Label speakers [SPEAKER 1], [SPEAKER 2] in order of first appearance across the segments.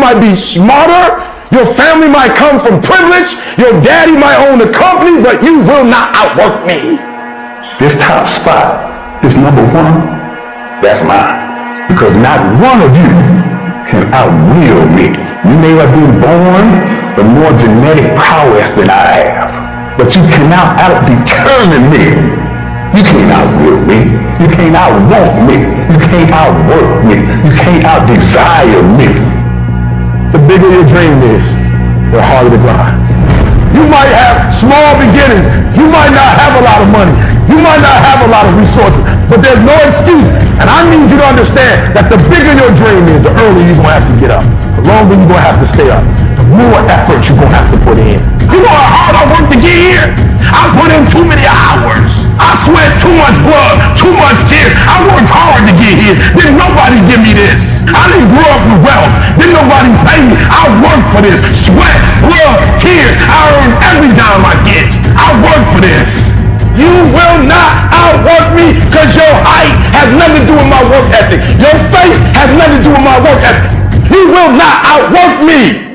[SPEAKER 1] might be smarter, your family might come from privilege, your daddy might own a company, but you will not outwork me. This top spot, this number one, that's mine. Because not one of you can outwill me. You may have been born with more genetic prowess than I have, but you cannot out-determine me. You can't outwill me. You can't outwant me. You can't outwork me. You can't outdesire me. The bigger your dream is, the harder the grind. You might have small beginnings. You might not have a lot of money. You might not have a lot of resources, but there's no excuse. And I need you to understand that the bigger your dream is, the earlier you're going to have to get up. The longer you're going to have to stay up. The more effort you're going to have to put in. You know how hard I worked to get here? I put in too many hours. I sweat too much blood, too much tears. I worked hard to get here. Didn't nobody give me this. I didn't grow up with wealth. Didn't nobody pay me. I worked for this. Sweat, blood, tears. I earn every dime I get. I work for this. You will not outwork me because your height has nothing to do with my work ethic. Your face has nothing to do with my work ethic. You will not outwork me.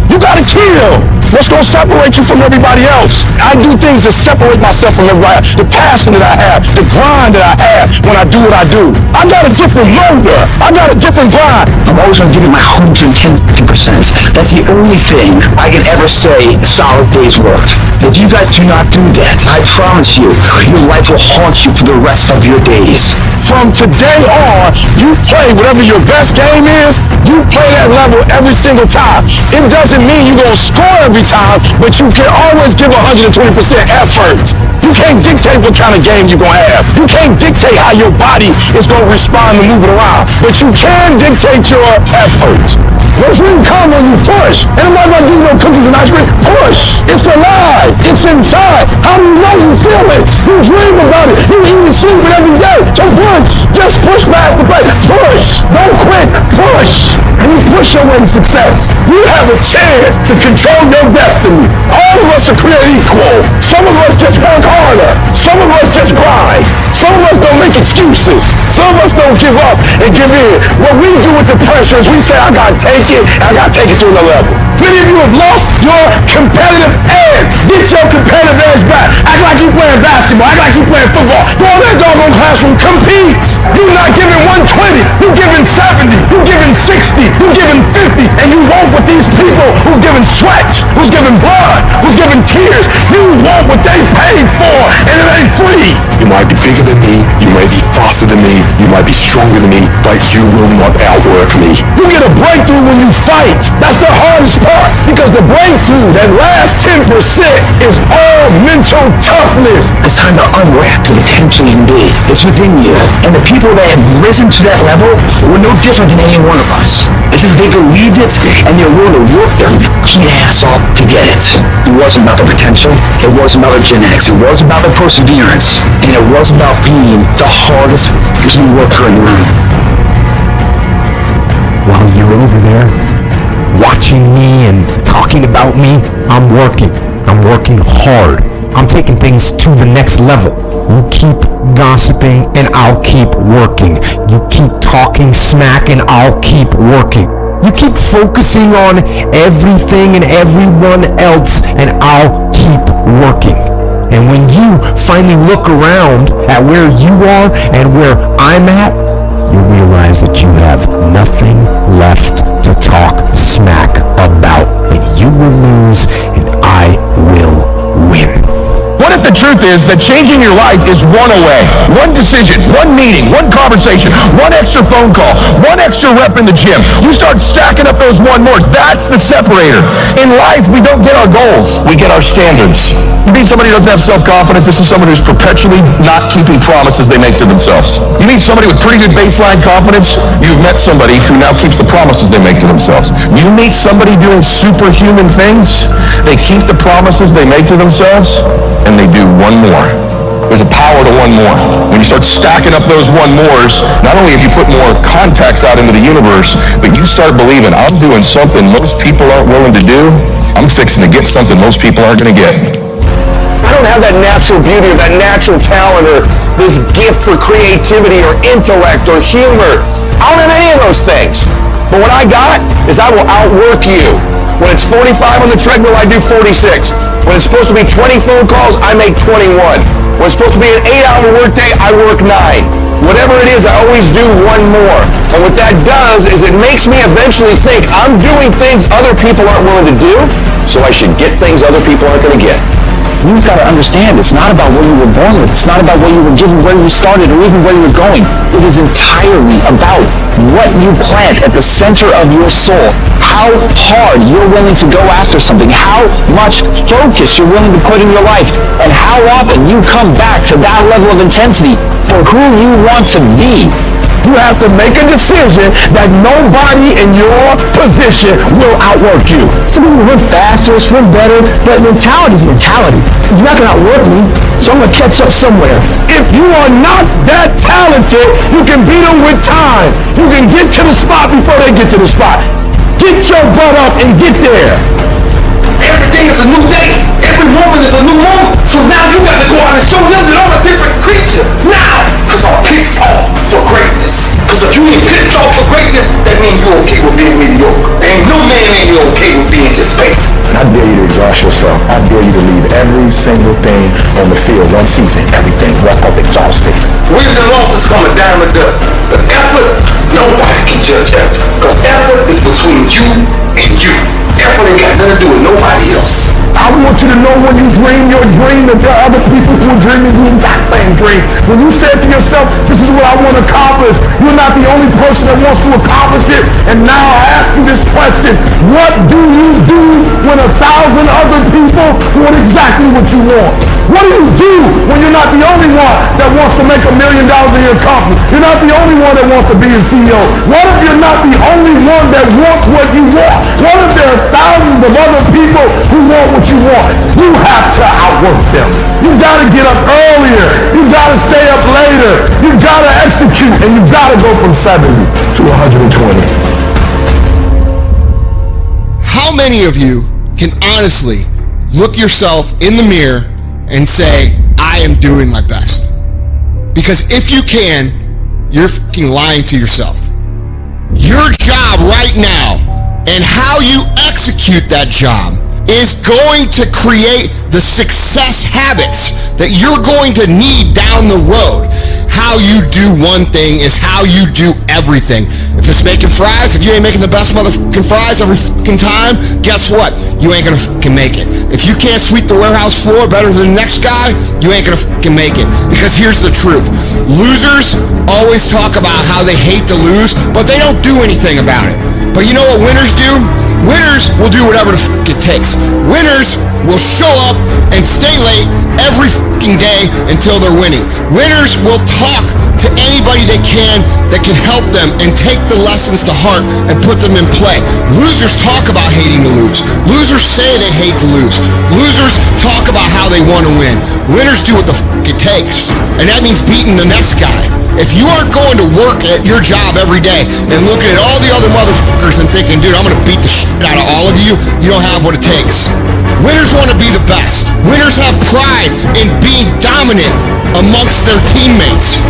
[SPEAKER 1] You gotta kill. What's gonna separate you from everybody else? I do things to separate myself from everybody else. The passion that I have, the grind that I have when I do what I do. I got a different motor. I got a different grind.
[SPEAKER 2] I'm always gonna give you my 110%. That's the only thing I can ever say a solid day's work. If you guys do not do that, I promise you, your life will haunt you for the rest of your days.
[SPEAKER 1] From today on, you play whatever your best game is, you play that level every single time. It doesn't mean you're gonna score every time, but you can always give 120% effort. You can't dictate what kind of game you're gonna have. You can't dictate how your body is gonna respond and move it around, but you can dictate your effort. Your dream comes when you push. And I'm not gonna give you no cookies and ice cream. Push. It's alive. It's inside. How do you know you feel it? You dream about it. You eat and sleep it every day. So push. Just push past the plate. Push. Don't quit. Push. And you push your way to success. You have a chance to control your destiny. All of us are created equal. Some of us just work harder. Some of us just grind. Some of us don't make excuses. Some of us don't give up and give in. What we do with the pressure is we say, I gotta take it, I gotta take it to another level. Many of you have lost your competitive edge. Get your competitive edge back. Act like you playing basketball. Act like you playing football. Go in that doggone classroom, compete. You're not giving 120. You're giving 70. You're giving 60. You're giving 50. And you want what these people who's giving sweat, who's giving blood, who's giving tears, you want what they paid for, and it ain't free.
[SPEAKER 3] You might be bigger than me. You might be faster than me. You might be stronger than me, but you will not outwork me.
[SPEAKER 1] You get a breakthrough when you fight. That's the hardest part, because the breakthrough, that last 10%, is all mental toughness.
[SPEAKER 2] It's time to unwrap the potential you can be. It's within you. And the people that have risen to that level were no different than any one of us. It's just they believed it, and they're willing to work their fucking ass off to get it. It wasn't about the potential. It wasn't about the genetics. It was about the perseverance. And it was about being the hardest fucking worker in the room.
[SPEAKER 4] While you're over there watching me and talking about me, I'm working. I'm working hard. I'm taking things to the next level. You keep gossiping and I'll keep working. You keep talking smack and I'll keep working. You keep focusing on everything and everyone else and I'll keep working. And when you finally look around at where you are and where I'm at, you realize that you have nothing left to talk smack about, and you will lose and I will win.
[SPEAKER 1] What if the truth is that changing your life is one away? One decision, one meeting, one conversation, one extra phone call, one extra rep in the gym. You start stacking up those one mores. That's the separator. In life, we don't get our goals. We get our standards. You meet somebody who doesn't have self-confidence. This is someone who's perpetually not keeping promises they make to themselves. You meet somebody with pretty good baseline confidence. You've met somebody who now keeps the promises they make to themselves. You meet somebody doing superhuman things. They keep the promises they make to themselves, and they do one more. There's a power to one more. When you start stacking up those one mores, not only have you put more contacts out into the universe, but you start believing, I'm doing something most people aren't willing to do. I'm fixing to get something most people aren't going to get. I don't have that natural beauty or that natural talent or this gift for creativity or intellect or humor. I don't have any of those things. But what I got is I will outwork you. When it's 45 on the treadmill, I do 46. When it's supposed to be 20 phone calls, I make 21. When it's supposed to be an 8-hour workday, I work 9. Whatever it is, I always do one more. And what that does is it makes me eventually think I'm doing things other people aren't willing to do, so I should get things other people aren't going to get.
[SPEAKER 2] You've got to understand, it's not about what you were born with. It's not about what you were given, where you started, or even where you're going. It is entirely about what you plant at the center of your soul, how hard you're willing to go after something, how much focus you're willing to put in your life, and how often you come back to that level of intensity for who you want to be.
[SPEAKER 1] You have to make a decision that nobody in your position will outwork you.
[SPEAKER 2] Some people run faster, swim better, but mentality is mentality. You're not going to outwork me, so I'm going to catch up somewhere.
[SPEAKER 1] If you are not that talented, you can beat them with time. You can get to the spot before they get to the spot. Get your butt up and get there.
[SPEAKER 3] Everything is a new day. Every moment is a new moment. So now you got to go out and show them that I'm a different creature. Now, because I'm pissed off for greatness. Because if you ain't pissed off for greatness, that means you're okay with being mediocre. Ain't no man in here okay with being just basic.
[SPEAKER 1] I dare you to exhaust yourself. I dare you to leave every single thing on the field one season. Everything. Walk off exhausted.
[SPEAKER 3] Wins and losses come a dime a dozen. But effort, nobody can judge effort. Because effort is between you and you. Effort ain't got nothing to do with nobody else.
[SPEAKER 1] I want you to know when you dream your dream that there are other people who are dreaming the exact same dream. When you say to yourself, this is what I want to accomplish, you're not the only person that wants to accomplish it. And now I ask you this question, what do you do when 1,000 other people want exactly what you want? What do you do when you're not the only one that wants to make $1 million in your company? You're not the only one that wants to be a CEO. What if you're not the only one that wants what you want? What if there are thousands of other people who want what you want? You have to outwork them. You got to get up earlier. You got to stay up later. You got to execute, and you got to go from 70 to 120.
[SPEAKER 5] How many of you can honestly look yourself in the mirror and say, I am doing my best? Because if you can, you're fucking lying to yourself. Your job right now and how you execute that job is going to create the success habits that you're going to need down the road. How you do one thing is how you do everything. If it's making fries, if you ain't making the best motherfucking fries every fucking time, guess what? You ain't gonna fucking make it. If you can't sweep the warehouse floor better than the next guy, you ain't gonna fucking make it. Because here's the truth. Losers always talk about how they hate to lose, but they don't do anything about it. But you know what winners do? Winners will do whatever the fuck it takes. Winners will show up and stay late every fucking day until they're winning. Winners will talk to anybody they can that can help them and take the lessons to heart and put them in play. Losers talk about hating to lose. Losers say they hate to lose. Losers talk about how they want to win. Winners do what the fuck it takes. And that means beating the next guy. If you aren't going to work at your job every day and looking at all the other motherfuckers and thinking, dude, I'm going to beat the shit out of all of you don't have what it takes. Winners want to be the best. Winners have pride in being dominant amongst their teammates.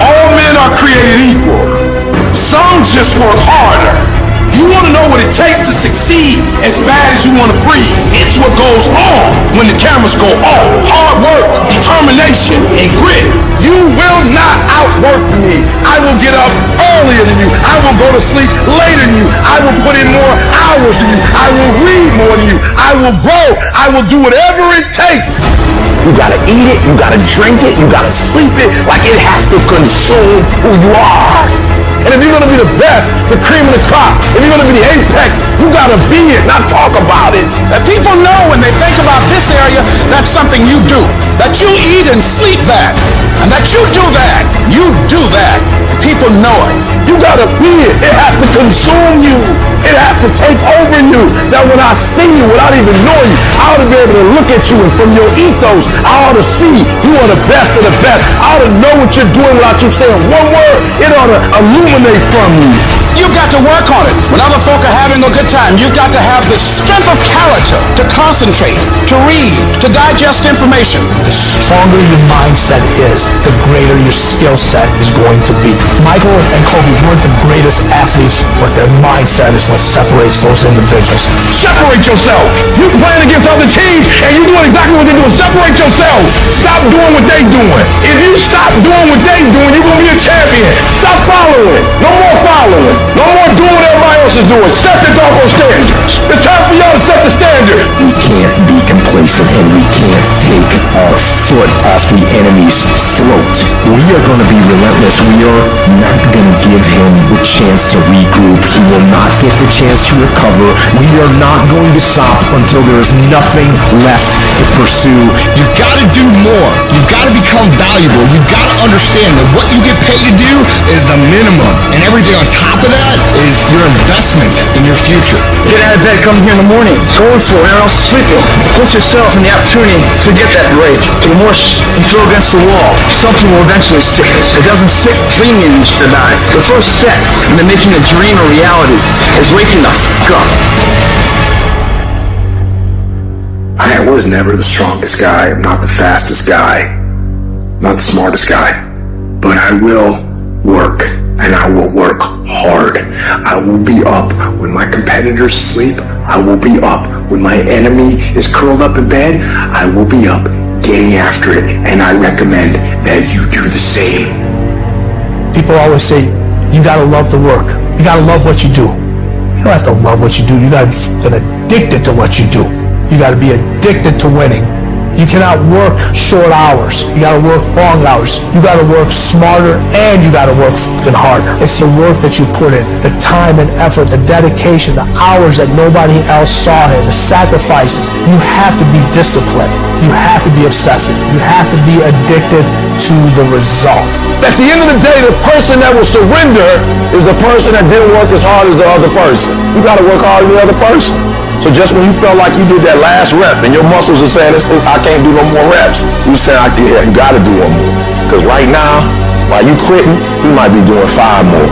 [SPEAKER 3] All men are created equal. Some just work harder. You want to know what it takes to succeed as bad as you want to breathe. It's what goes on when the cameras go off. Hard work, determination, and grit. You will not outwork me. I will get up earlier than you. I will go to sleep later than you. I will put in more hours than you. I will read more than you. I will grow. I will do whatever it takes.
[SPEAKER 1] You gotta eat it, you gotta drink it, you gotta sleep it, like it has to consume who you are. And if you're gonna be the best, the cream of the crop, if you're gonna be the apex, you gotta be it, not talk about it.
[SPEAKER 3] That people know when they think about this area, that's something you do. That you eat and sleep that. And that you do that. You do that. People know it.
[SPEAKER 1] You gotta be it. It has to consume you. It has to take over you. That when I see you without even knowing you, I ought to be able to look at you, and from your ethos, I ought to see you are the best of the best. I ought to know what you're doing without you saying one word. It ought to illuminate from you.
[SPEAKER 3] You've got to work on it. When other folk are having a good time, you've got to have the strength of character to concentrate, to read, to digest information.
[SPEAKER 6] The stronger your mindset is, the greater your skill set is going to be. Michael and Kobe weren't the greatest athletes, but their mindset is what separates those individuals.
[SPEAKER 1] Separate yourself. You playing against other teams and you doing exactly what they're doing. Separate yourself. Stop doing what they're doing. If you stop doing what they're doing, you're going to be a champion. Stop following. No more following. No more doing what everybody else is doing. Set the doggone standards. It's time for y'all to set the standard.
[SPEAKER 2] We can't be complacent and we can't take our foot off the enemy's throat. We are going to be relentless. We are not going to give him the chance to regroup. He will not get the chance to recover. We are not going to stop until there is nothing left to pursue.
[SPEAKER 5] You've got to do more. You've got to become valuable. You've got to understand that what you get paid to do is the minimum. And everything on top of that is your investment in your future.
[SPEAKER 2] Get out of bed, come here in the morning. Going for it, or else sleeping. Put yourself in the opportunity to get that break. The more you throw against the wall, something will eventually stick. It doesn't stick dreaming about it. The first step into making a dream a reality is waking the fuck up.
[SPEAKER 7] I was never the strongest guy. I'm not the fastest guy. Not the smartest guy. But I will work, and I will work hard. I will be up when my competitors sleep. I will be up when my enemy is curled up in bed. I will be up getting after it, and I recommend that you do the same.
[SPEAKER 6] People always say, you gotta love the work. You gotta love what you do. You don't have to love what you do. You gotta get addicted to what you do. You gotta be addicted to winning. You cannot work short hours. You gotta work long hours. You gotta work smarter and you gotta work fucking harder. It's the work that you put in, the time and effort, the dedication, the hours that nobody else saw here, the sacrifices. You have to be disciplined. You have to be obsessive. You have to be addicted to the result.
[SPEAKER 1] At the end of the day, the person that will surrender is the person that didn't work as hard as the other person. You got to work harder than the other person. So just when you felt like you did that last rep and your muscles are saying, I can't do no more reps, you say, yeah, you got to do one more. Because right now, while you quitting, you might be doing 5 more.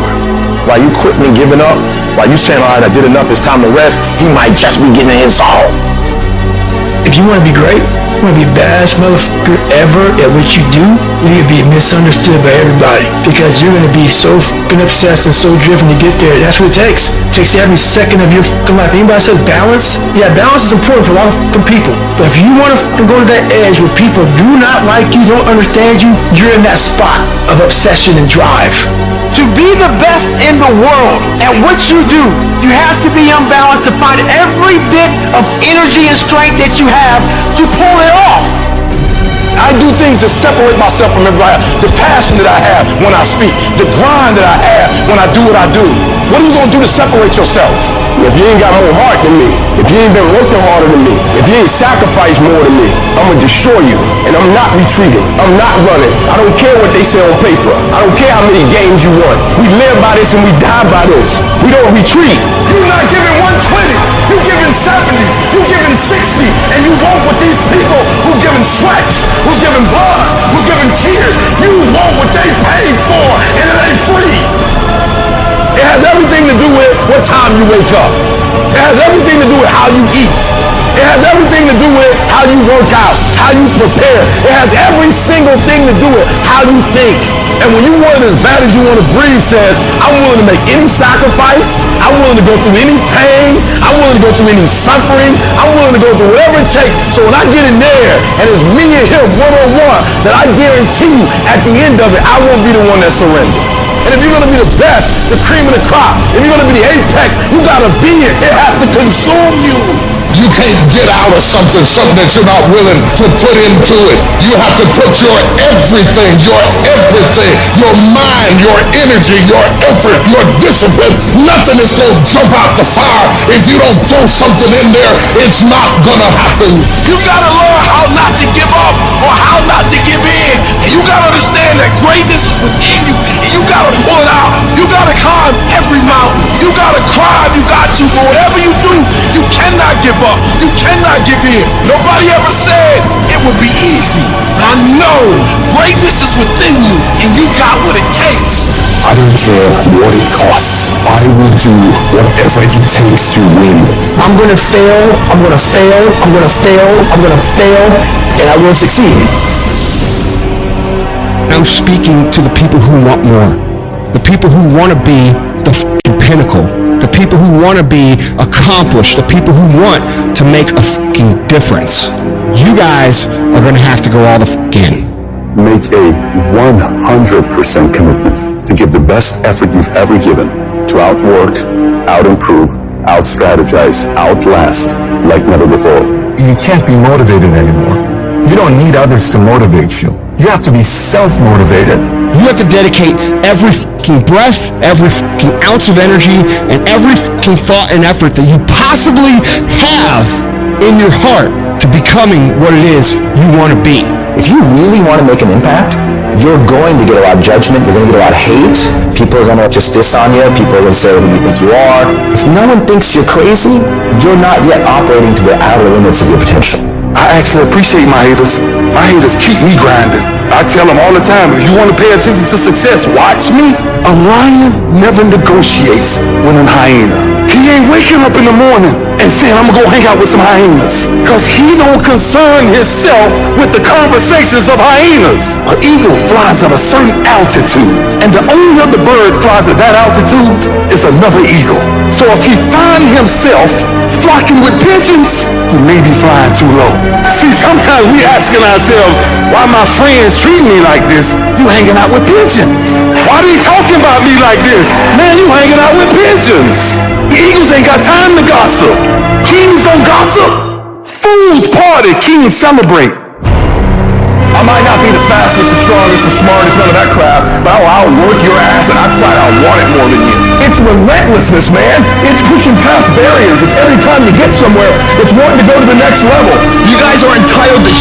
[SPEAKER 1] While you quitting and giving up, while you saying, all right, I did enough, it's time to rest, he might just be getting his all.
[SPEAKER 2] If you want to be great, you want to be the baddest motherfucker ever at what you do, you need to be misunderstood by everybody because you're going to be so fucking obsessed and so driven to get there. That's what it takes. It takes every second of your fucking life. Anybody says balance? Yeah, balance is important for a lot of fucking people. But if you want to go to that edge where people do not like you, don't understand you, you're in that spot of obsession and drive.
[SPEAKER 3] To be the best in the world at what you do, you have to be unbalanced to find every bit of energy and strength that you have to pull it off. I do things to separate myself from everybody else. The passion that I have when I speak, the grind that I have when I do what I do. What are you going to do to separate yourself?
[SPEAKER 1] If you ain't got more heart than me, if you ain't been working harder than me, if you ain't sacrificed more than me, I'm going to destroy you. And I'm not retreating. I'm not running. I don't care what they say on paper. I don't care how many games you won. We live by this and we die by this. We don't retreat.
[SPEAKER 3] You're not giving 120. You're giving 70. You're giving 60. And you want what these people who've given sweat, who's giving blood, who's giving tears, you want what they paid for, and it ain't free.
[SPEAKER 1] It has everything to do with what time you wake up. It has everything to do with how you eat. It has everything to do with how you work out, how you prepare. It has every single thing to do with how you think. And when you want it as bad as you want to breathe says, I'm willing to make any sacrifice. I'm willing to go through any pain. I'm willing to go through any suffering. I'm willing to go through whatever it takes. So when I get in there and it's me and him one-on-one, that I guarantee you at the end of it, I won't be the one that surrendered. And if you're going to be the best, the cream of the crop, if you're going to be the apex, you got to be it. It has to consume you.
[SPEAKER 3] You can't get out of something that you're not willing to put into it. You have to put your everything, your mind, your energy, your effort, your discipline. Nothing is going to jump out the fire if you don't throw something in there. It's not going to happen. You got to learn how not to give up or how not to give in. And you got to understand that greatness is within you. And you got to pull it out. You got to climb every mountain. You got to climb. You got to. But whatever you do, you cannot give up. You cannot give in. Nobody ever said it would be easy. I know greatness is within you, and you got what it takes.
[SPEAKER 7] I don't care what it costs. I will do whatever it takes to win.
[SPEAKER 2] I'm gonna fail, I'm gonna fail, I'm gonna fail, I'm gonna fail, and I will succeed.
[SPEAKER 5] I'm speaking to the people who want more. The people who want to be the f***ing pinnacle. The people who want to be accomplished. The people who want to make a f***ing difference. You guys are going to have to go all the f*** in.
[SPEAKER 7] Make a 100% commitment to give the best effort you've ever given to outwork, out-improve, out-strategize, outlast like never before. You can't be motivated anymore. You don't need others to motivate you. You have to be self-motivated.
[SPEAKER 5] You have to dedicate every f***ing breath, every f***ing ounce of energy, and every f***ing thought and effort that you possibly have in your heart to becoming what it is you want to be.
[SPEAKER 2] If you really want to make an impact, you're going to get a lot of judgment, you're going to get a lot of hate, people are going to just diss on you, people are going to say who do you think you are. If no one thinks you're crazy, you're not yet operating to the outer limits of your potential.
[SPEAKER 3] I actually appreciate my haters. My haters keep me grinding. I tell them all the time, if you want to pay attention to success, watch me. A lion never negotiates with a hyena. He ain't waking up in the morning and saying, I'm gonna go hang out with some hyenas. Cause he don't concern himself with the conversations of hyenas. An eagle flies at a certain altitude, and the only other bird flies at that altitude is another eagle. So if he find himself flocking with pigeons, he may be flying too low. See, sometimes we asking ourselves, why my friends treat me like this? You hanging out with pigeons. Why are they talking about me like this? Man, you hanging out with pigeons. Eagles ain't got time to gossip. Kings don't gossip. Fools party, kings celebrate.
[SPEAKER 1] I might not be the fastest, the strongest, the smartest, none of that crap, but I'll outwork your ass and I flat out want it more than you. It's relentlessness, man. It's pushing past barriers. It's every time you get somewhere, it's wanting to go to the next level.
[SPEAKER 5] You guys are entitled to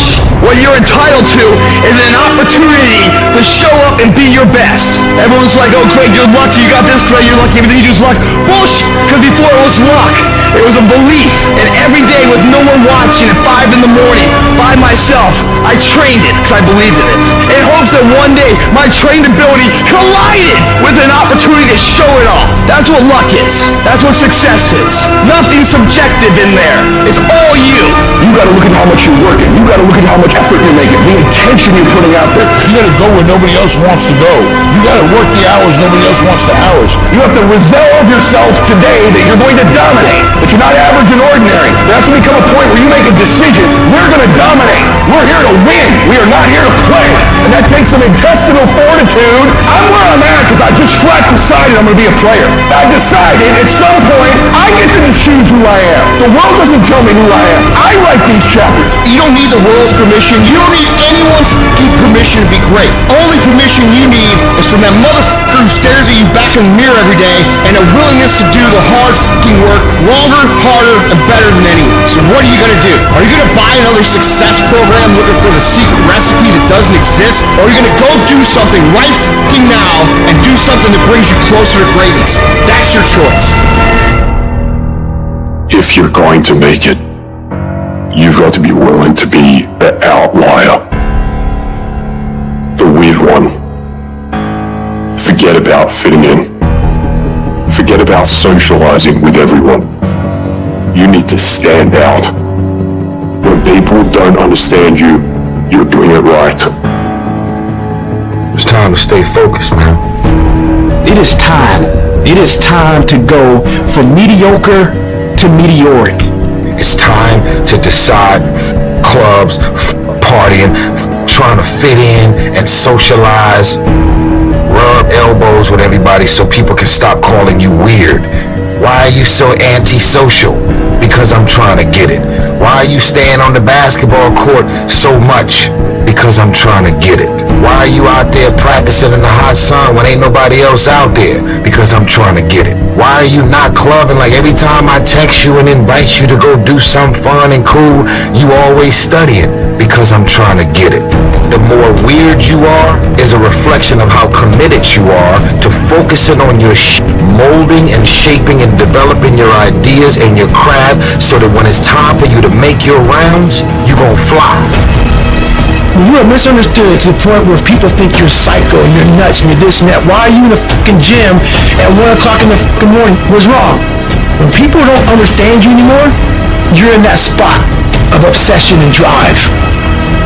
[SPEAKER 5] what you're entitled to is an opportunity to show up and be your best. Everyone's like, oh, Craig, you're lucky. You got this, Craig, you're lucky. Everything you do is luck. Bullshit, because before it was luck. It was a belief. And every day with no one watching at 5 in the morning, by myself, I trained it because I believed in it. In hopes that one day my trained ability collided with an opportunity to show it off. That's what luck is. That's what success is. Nothing subjective in there. It's all you.
[SPEAKER 1] You gotta look at how much you're working. You gotta look at how much effort you're making, the intention you're putting out there.
[SPEAKER 3] You gotta go where nobody else wants to go. You gotta work the hours nobody else wants the hours.
[SPEAKER 1] You have to resolve yourself today that you're going to dominate, that you're not average and ordinary. There has to become a point where you make a decision. We're going to dominate. We're here to win. We are not here to play. And that takes some intestinal fortitude. I'm where I'm at because I just flat decided I'm going to be a player. I decided at some point I get to choose who I am. The world doesn't tell me who I am. I write these chapters.
[SPEAKER 5] You don't need the world's permission. You don't need anyone's permission to be great. Only permission you need is from that motherfucker who stares at you back in the mirror every day and a willingness to do the hard fucking work longer, harder, and better than anyone. So what are you going to do? Are you going to buy another success program looking for the secret recipe that doesn't exist? Or are you going to go do something right fucking now and do something that brings you closer to greatness? That's your choice.
[SPEAKER 7] If you're going to make it, you've got to be willing to be the outlier, the weird one. Forget about fitting in. Forget about socializing with everyone. You need to stand out. When people don't understand you, you're doing it right.
[SPEAKER 4] It's time to stay focused, man.
[SPEAKER 2] It is time. It is time to go from mediocre to meteoric.
[SPEAKER 4] It's time to decide clubs, partying, trying to fit in and socialize, rub elbows with everybody so people can stop calling you weird. Why are you so antisocial? Because I'm trying to get it. Why are you staying on the basketball court so much? Because I'm trying to get it. Why are you out there practicing in the hot sun when ain't nobody else out there? Because I'm trying to get it. Why are you not clubbing like every time I text you and invite you to go do something fun and cool, you always studying? Because I'm trying to get it. The more weird you are is a reflection of how committed you are to focusing on your molding and shaping and developing your ideas and your craft so that when it's time for you to make your rounds, you gon' fly.
[SPEAKER 2] When you are misunderstood to the point where people think you're psycho and you're nuts and you're this and that, why are you in the fucking gym at 1 o'clock in the fucking morning? What's wrong? When people don't understand you anymore, you're in that spot of obsession and drive.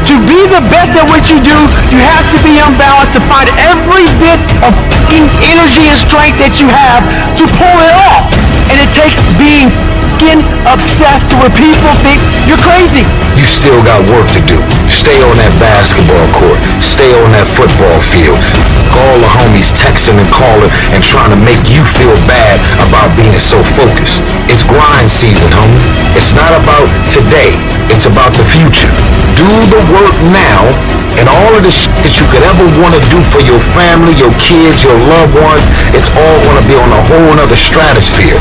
[SPEAKER 8] To be the best at what you do, you have to be unbalanced to find every bit of fucking energy and strength that you have to pull it off. And it takes being fucking obsessed to where people think you're crazy.
[SPEAKER 9] You still got work to do. Stay on that basketball court. Stay on that football field. All the homies texting and calling and trying to make you feel bad about being so focused. It's grind season, homie. It's not about today. It's about the future. Do the work now, and all of the shit that you could ever want to do for your family, your kids, your loved ones, it's all going to be on a whole nother stratosphere.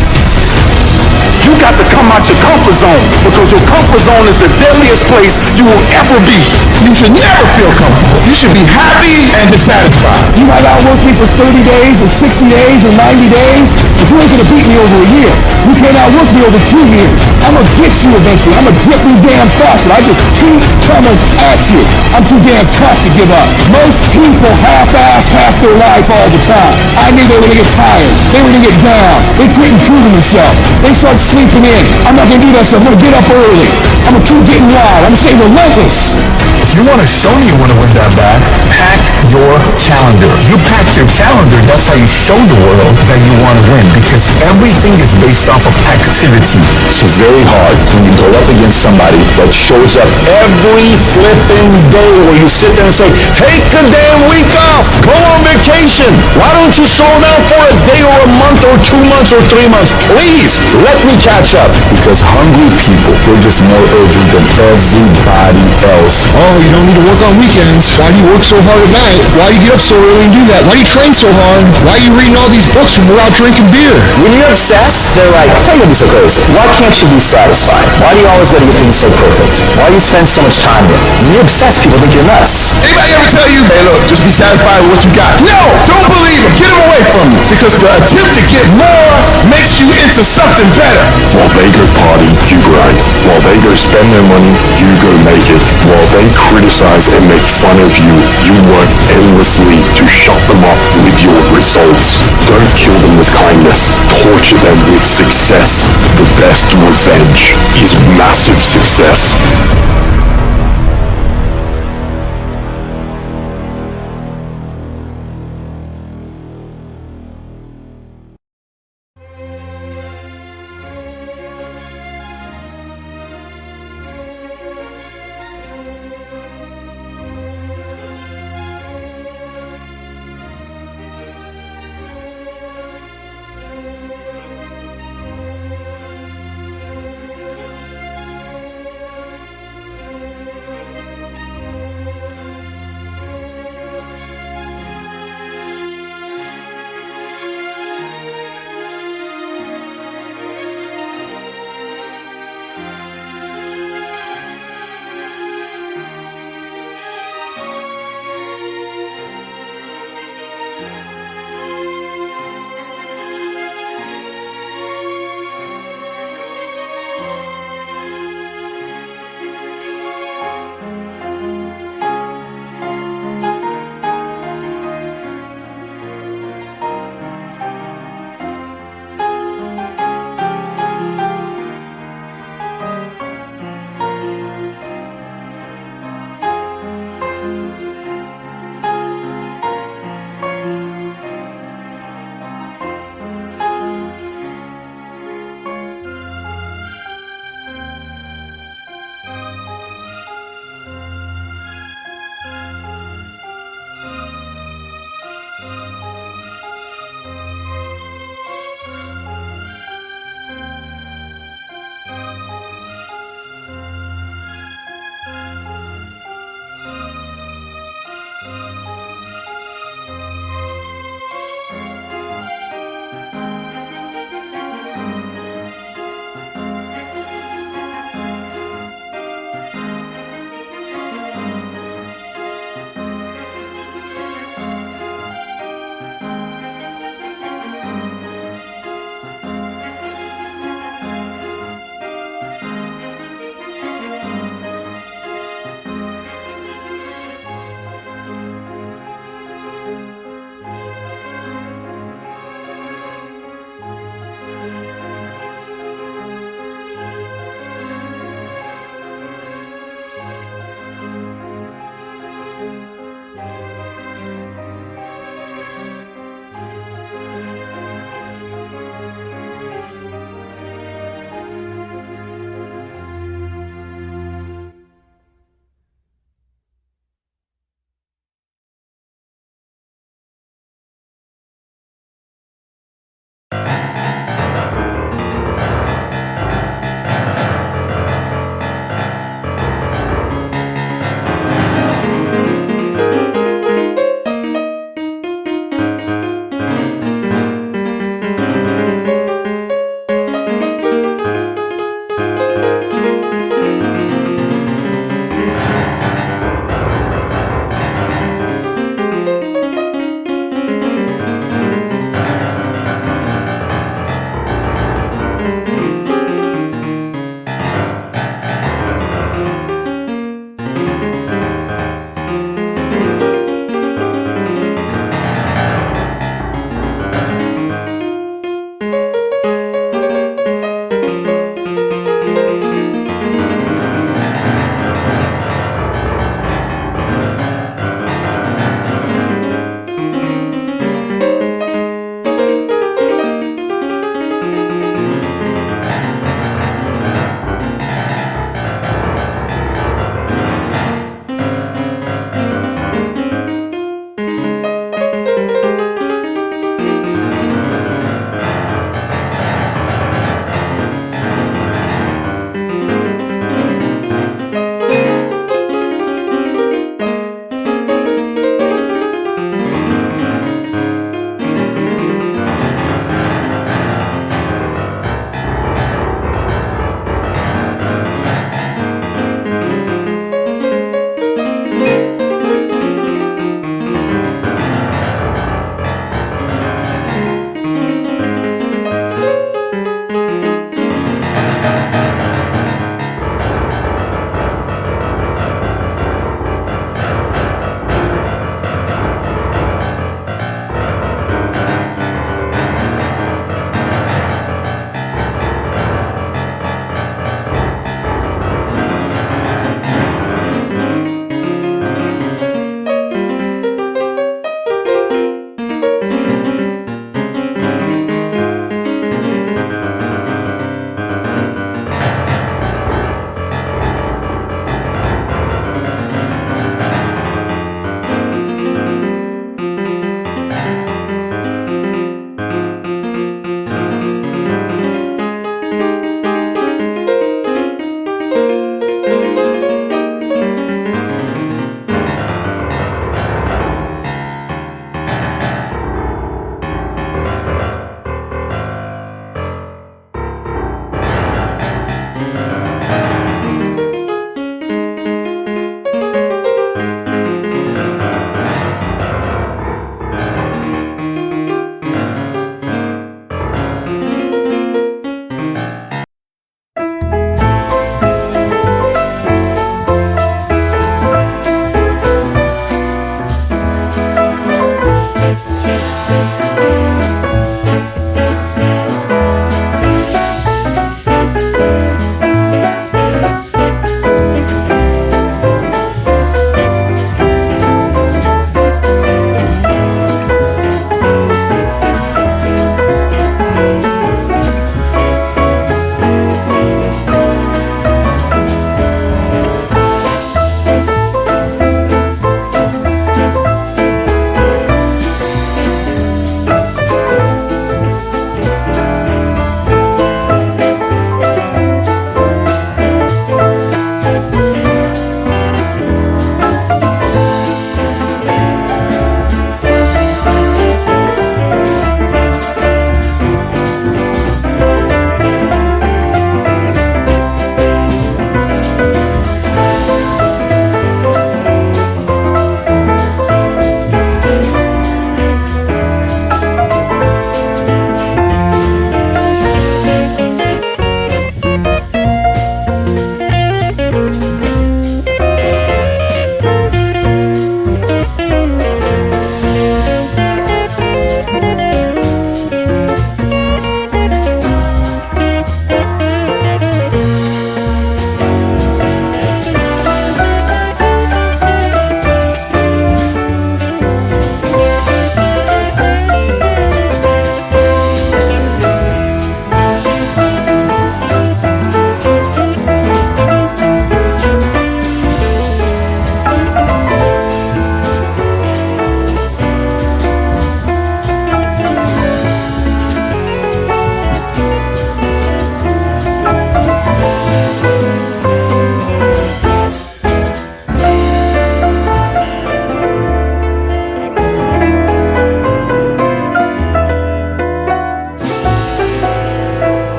[SPEAKER 3] You got to come out your comfort zone, because your comfort zone is the deadliest place you will ever be. You should never feel comfortable. You should be happy and dissatisfied.
[SPEAKER 6] You might outwork me for 30 days or 60 days or 90 days, but you ain't gonna beat me over a year. You can't outwork me over 2 years. I'm gonna get you eventually. I'm gonna drip you damn fast, and I just keep coming at you. I'm too damn tough to give up. Most people half-ass half their life all the time. I knew they were gonna get tired. They were gonna get down. They quit improving themselves. They start sleeping in. I'm not gonna do that stuff. I'm gonna get up early. I'm gonna keep getting wild. I'm gonna stay relentless.
[SPEAKER 1] If you want to show me you want to win that bad, pack your calendar. If you pack your calendar, that's how you show the world that you want to win, because everything is based off of activity. It's very hard when you go up against somebody that shows up every flipping day where you sit there and say, take the damn week off, go on vacation. Why don't you slow down for a day or a month or 2 months or 3 months? Please, let me catch up. Because hungry people, they're just more urgent than everybody else.
[SPEAKER 5] Oh, you don't need to work on weekends. Why do you work so hard at night? Why do you get up so early and do that? Why do you train so hard? Why are you reading all these books when we're out drinking beer?
[SPEAKER 2] When you're obsessed, they're like, why are you be so crazy? Why can't you be satisfied? Why do you always gotta get things so perfect? Why do you spend so much time here? When you're obsessed, people think you're nuts.
[SPEAKER 3] Anybody ever tell you, hey look, just be satisfied with what you got? No, don't believe him. Get him away from you. Because the attempt to get more makes you into something better.
[SPEAKER 1] While they go party, you grind. While they go spend their money, you go make it. While they criticize and make fun of you, you work endlessly to shut them up with your results. Don't kill them with kindness. Torture them with success. The best revenge is massive success.